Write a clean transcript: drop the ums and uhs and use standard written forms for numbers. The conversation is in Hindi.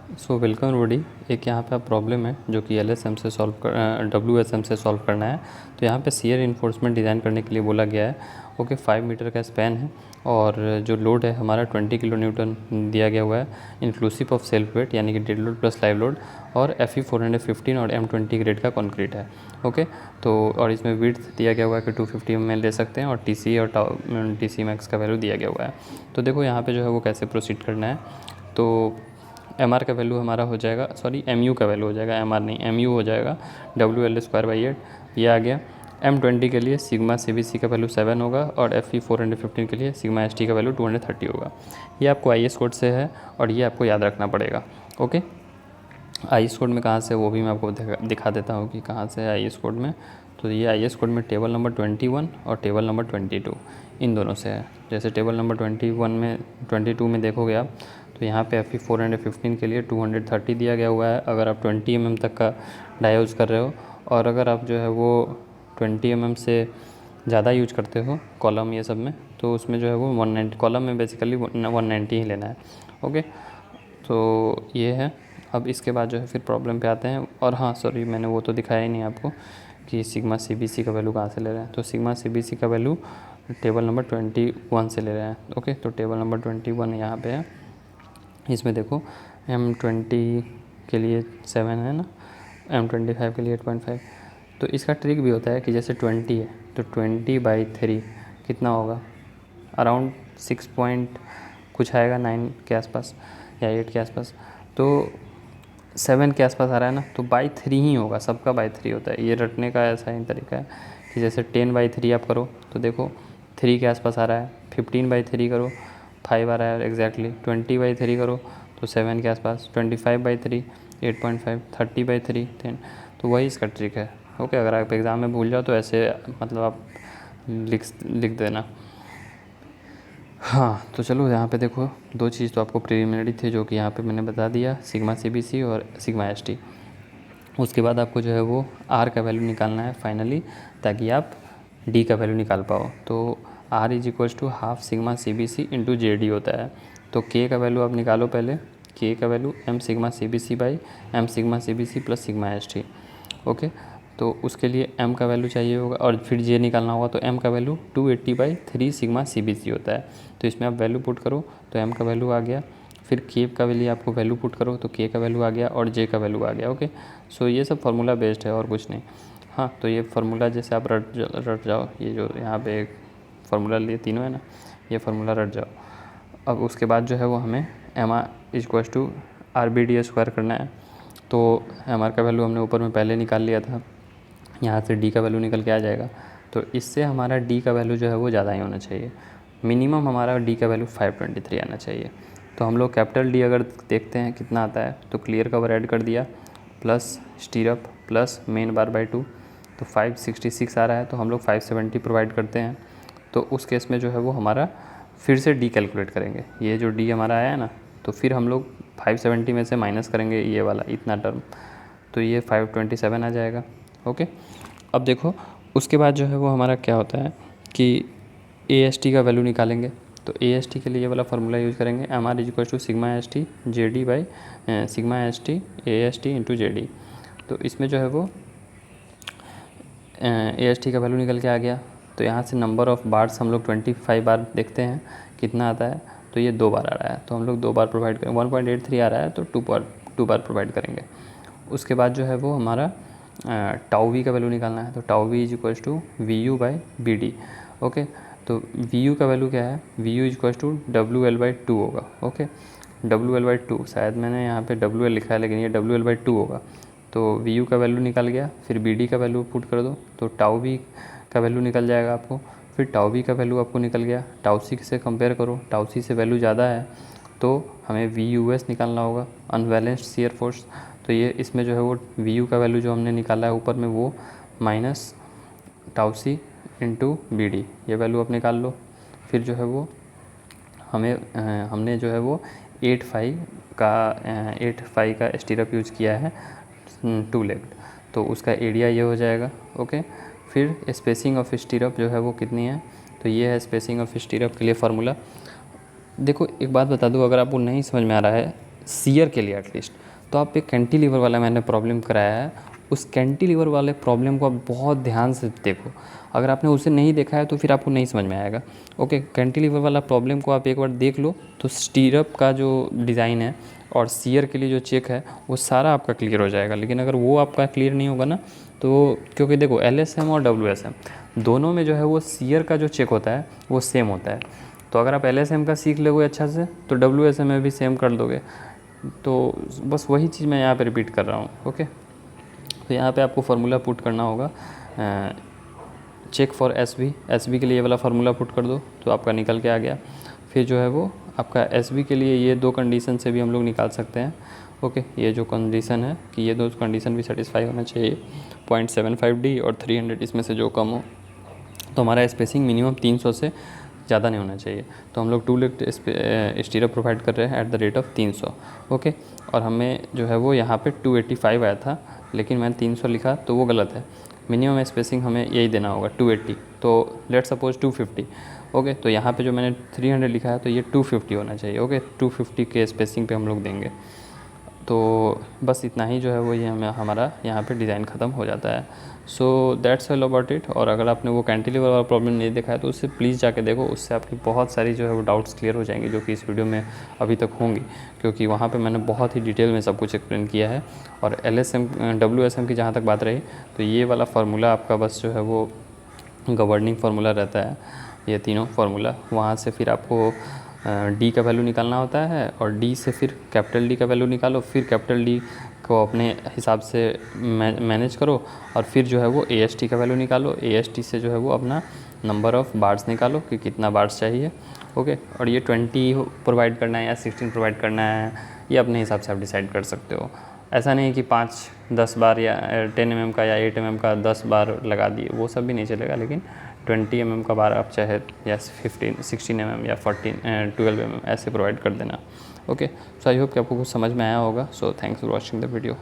So welcome रोडी। एक यहाँ पे प्रॉब्लम है जो कि LSM से WSM से सॉल्व करना है। तो यहाँ पे शियर इन्फोर्समेंट डिज़ाइन करने के लिए बोला गया है। ओके, 5 मीटर का स्पैन है और जो लोड है हमारा 20 किलो न्यूटन दिया गया हुआ है, इंक्लूसिव ऑफ सेल्फ वेट यानी कि dead load plus live load, और FE 415 और M20 ग्रेड का कॉन्क्रीट है। ओके, तो और इसमें विड्थ दिया गया हुआ है कि 250 mm ले सकते हैं और TC और TC मैक्स का वैल्यू दिया गया हुआ है। तो देखो यहाँ पे जो है वो कैसे प्रोसीड करना है। तो MR का वैल्यू हमारा हो जाएगा, सॉरी MU का वैल्यू हो जाएगा, MR नहीं MU हो जाएगा, WL²/8 ये आ गया। M20 के लिए सिग्मा CBC का वैल्यू 7 होगा और FE 415 के लिए सिग्मा ST का वैल्यू 230 होगा। ये आपको IS कोड से है और ये आपको याद रखना पड़ेगा। ओके, IS कोड में कहाँ से वो भी मैं आपको दिखा देता हूँ कि कहाँ से है IS कोड में। तो ये IS कोड में टेबल नंबर 21 और टेबल नंबर 22 इन दोनों से है। जैसे टेबल नंबर 22 में देखोगे आप, तो यहाँ पे FE 415 के लिए 230 दिया गया हुआ है अगर आप 20 mm तक का डाई यूज़ कर रहे हो, और अगर आप जो है वो 20 mm से ज़्यादा यूज करते हो कॉलम ये सब में, तो उसमें जो है वो 190 कॉलम में बेसिकली 190 ही लेना है। ओके, तो ये है। अब इसके बाद जो है फिर प्रॉब्लम पे आते हैं। और हाँ सॉरी, मैंने वो तो दिखाया ही नहीं आपको कि सिग्मा CBC का वैल्यू कहाँ से ले रहे हैं। तो सिग्मा CBC का वैल्यू टेबल नंबर 21 से ले रहे हैं। ओके, तो टेबल नंबर 21 यहाँ पे है। इसमें देखो M20 के लिए 7 है ना, M25 के लिए 8.5। तो इसका ट्रिक भी होता है कि जैसे 20 है तो 20/3 कितना होगा, अराउंड 6 पॉइंट कुछ आएगा, 9 के आसपास या 8 के आसपास। तो 7 के आसपास आ रहा है ना, तो बाई 3 ही होगा, सबका बाई 3 होता है। ये रटने का ऐसा ही तरीका है कि जैसे 10/3 आप करो तो देखो 3 के आसपास आ रहा है, 15/3 करो 5 आ रहा है एग्जैक्टली, 20/3 करो तो 7 के आसपास, 25/3 8.5, 30/3 10। तो वही इसका ट्रिक है। ओके, अगर आप एग्ज़ाम में भूल जाओ तो ऐसे मतलब आप लिख देना। हाँ, तो चलो यहाँ पे देखो 2 चीज़ तो आपको प्रीलिमिनरी थे जो कि यहाँ पे मैंने बता दिया, सिग्मा CBC और सिग्मा ST। उसके बाद आपको जो है वो R का वैल्यू निकालना है फाइनली, ताकि आप D का वैल्यू निकाल पाओ। तो R = half sigma CBC into JD होता है। तो K का वैल्यू आप निकालो पहले, K का value M sigma CBC/M sigma CBC plus sigma ST। Okay, तो उसके लिए M का वैल्यू चाहिए होगा और फिर J निकालना होगा। तो M का वैल्यू 280/3 सिग्मा CBC होता है। तो इसमें आप वैल्यू पुट करो तो M का वैल्यू आ गया, फिर K का वैल्यू आपको वैल्यू पुट करो तो K का वैल्यू आ गया और J का वैल्यू आ गया। ओके, सो ये सब फार्मूला बेस्ड है और कुछ नहीं। हाँ, तो ये फार्मूला जैसे आप रट जाओ, ये जो यहाँ पे फार्मूला लिए तीनों है ना, ये फार्मूला रट जाओ। अब उसके बाद जो है वो हमें MR = RBD² करना है। तो MR का वैल्यू हमने ऊपर में पहले निकाल लिया था, यहाँ से D का वैल्यू निकल के आ जाएगा। तो इससे हमारा D का वैल्यू जो है वो ज़्यादा ही होना चाहिए, मिनिमम हमारा D का वैल्यू 523 आना चाहिए। तो हम लोग कैपिटल D अगर देखते हैं कितना आता है, तो क्लियर कवर ऐड कर दिया plus स्टीरअप plus main bar by 2, तो 566 आ रहा है। तो हम लोग 570 प्रोवाइड करते हैं। तो उस केस में जो है वो हमारा फिर से D कैलकुलेट करेंगे, ये जो D हमारा आया है ना, तो फिर हम लोग 570 में से माइनस करेंगे ये वाला इतना टर्म, तो ये 527 आ जाएगा। ओके, अब देखो उसके बाद जो है वो हमारा क्या होता है कि AST का वैल्यू निकालेंगे। तो AST के लिए ये वाला फार्मूला यूज़ करेंगे, MR = sigma ST JD/ sigma ST AST into JD। तो इसमें जो है वो AST का वैल्यू निकल के आ गया। तो यहाँ से नंबर ऑफ़ बार्स हम लोग 25 बार देखते हैं कितना आता है, तो ये 2 बार आ रहा है। तो हम लोग 2 बार प्रोवाइड करेंगे, 1.83 आ रहा है तो 2 बार प्रोवाइड करेंगे। उसके बाद जो है वो हमारा टाउ V का वैल्यू निकालना है। तो टाउ V = VU/BD। ओके, तो VU का वैल्यू क्या है, VU = WL/2 होगा। ओके, WL/2 शायद मैंने यहाँ पे WL लिखा है लेकिन ये WL/2 होगा। तो VU का वैल्यू निकल गया, फिर BD का वैल्यू पुट कर दो तो टाउ V का वैल्यू निकल जाएगा आपको। फिर टाउ V का वैल्यू आपको निकल गया, टाउ C से कंपेयर करो, टाउ C से वैल्यू ज़्यादा है तो हमें VUS निकालना होगा, अनबैलेंस्ड शियर फोर्स। तो ये इसमें जो है वो VU का वैल्यू जो हमने निकाला है ऊपर में वो minus tau C into BD, ये वैल्यू आप निकाल लो। फिर जो है वो हमने जो है वो 8 फाई का स्टीरअप यूज़ किया है 2 लेग, तो उसका एरिया ये हो जाएगा। ओके, फिर स्पेसिंग ऑफ स्टीरअप जो है वो कितनी है, तो ये है स्पेसिंग ऑफ स्टीरअप के लिए फार्मूला। देखो एक बात बता दूँ, अगर आपको नहीं समझ में आ रहा है सीयर के लिए एटलीस्ट। तो आप एक कैंटिलीवर वाला मैंने प्रॉब्लम कराया है, उस कैंटिलीवर वाले प्रॉब्लम को आप बहुत ध्यान से देखो। अगर आपने उसे नहीं देखा है तो फिर आपको नहीं समझ में आएगा। ओके, कैंटिलीवर वाला प्रॉब्लम को आप एक बार देख लो तो स्टीरअप का जो डिज़ाइन है और सीयर के लिए जो चेक है वो सारा आपका क्लियर हो जाएगा। लेकिन अगर वो आपका क्लियर नहीं होगा ना, तो क्योंकि देखो LSM और WSM दोनों में जो है वो सीयर का जो चेक होता है वो सेम होता है। तो अगर आप LSM का सीख लोगे अच्छा से तो WSM में भी सेम कर दोगे। तो बस वही चीज़ मैं यहाँ पे रिपीट कर रहा हूँ। ओके, तो यहाँ पे आपको फार्मूला पुट करना होगा, चेक फॉर एस बी के लिए ये वाला फार्मूला पुट कर दो तो आपका निकल के आ गया। फिर जो है वो आपका SB के लिए ये 2 कंडीशन से भी हम लोग निकाल सकते हैं। ओके, ये जो कंडीशन है कि ये 2 कंडीशन भी सेटिस्फाई होना चाहिए, 0.75D और 300 इसमें से जो कम हो। तो हमारा स्पेसिंग मिनिमम 300 से ज़्यादा नहीं होना चाहिए। तो हम लोग 2 लिफ्ट स्टीरअप प्रोवाइड कर रहे हैं at the rate of 300। Okay, और हमें जो है वो यहाँ पे 285 आया था, लेकिन मैंने 300 लिखा तो वो गलत है। मिनिमम स्पेसिंग हमें यही देना होगा 280, तो लेट सपोज 250। ओके, तो यहाँ पे जो मैंने 300 लिखा है तो ये 250 होना चाहिए। ओके, 250 के स्पेसिंग पे हम लोग देंगे। तो बस इतना ही जो है वो ये हमारा यहाँ पे डिज़ाइन ख़त्म हो जाता है। So that's all about it. और अगर आपने वो कैंटिलीवर वाला प्रॉब्लम नहीं देखा है तो उससे प्लीज़ जाके देखो, उससे आपकी बहुत सारी जो है वो डाउट्स क्लियर हो जाएंगे जो कि इस वीडियो में अभी तक होंगी, क्योंकि वहाँ पे मैंने बहुत ही डिटेल में सब कुछ एक्सप्लेन किया है। और LSM WSM की जहाँ तक बात रही तो ये वाला फार्मूला आपका बस जो है वो गवर्निंग फार्मूला रहता है, ये तीनों फार्मूला। वहाँ से फिर आपको D का वैल्यू निकालना होता है और D से फिर कैपिटल D का वैल्यू निकालो, फिर कैपिटल D को अपने हिसाब से मैनेज करो और फिर जो है वो AST का वैल्यू निकालो। AST से जो है वो अपना नंबर ऑफ़ बार्स निकालो कि कितना बार्स चाहिए। ओके, और ये 20 प्रोवाइड करना है या 16 प्रोवाइड करना है, ये अपने हिसाब से आप डिसाइड कर सकते हो। ऐसा नहीं कि 5-10 बार या 10 mm का या 8 mm का 10 बार लगा दिए, वो सब भी नहीं चलेगा। लेकिन 20 mm का बार आप चाहे या 16 mm या 12 mm ऐसे प्रोवाइड कर देना। ओके, सो आई होप कि आपको कुछ समझ में आया होगा। So thanks for watching the video.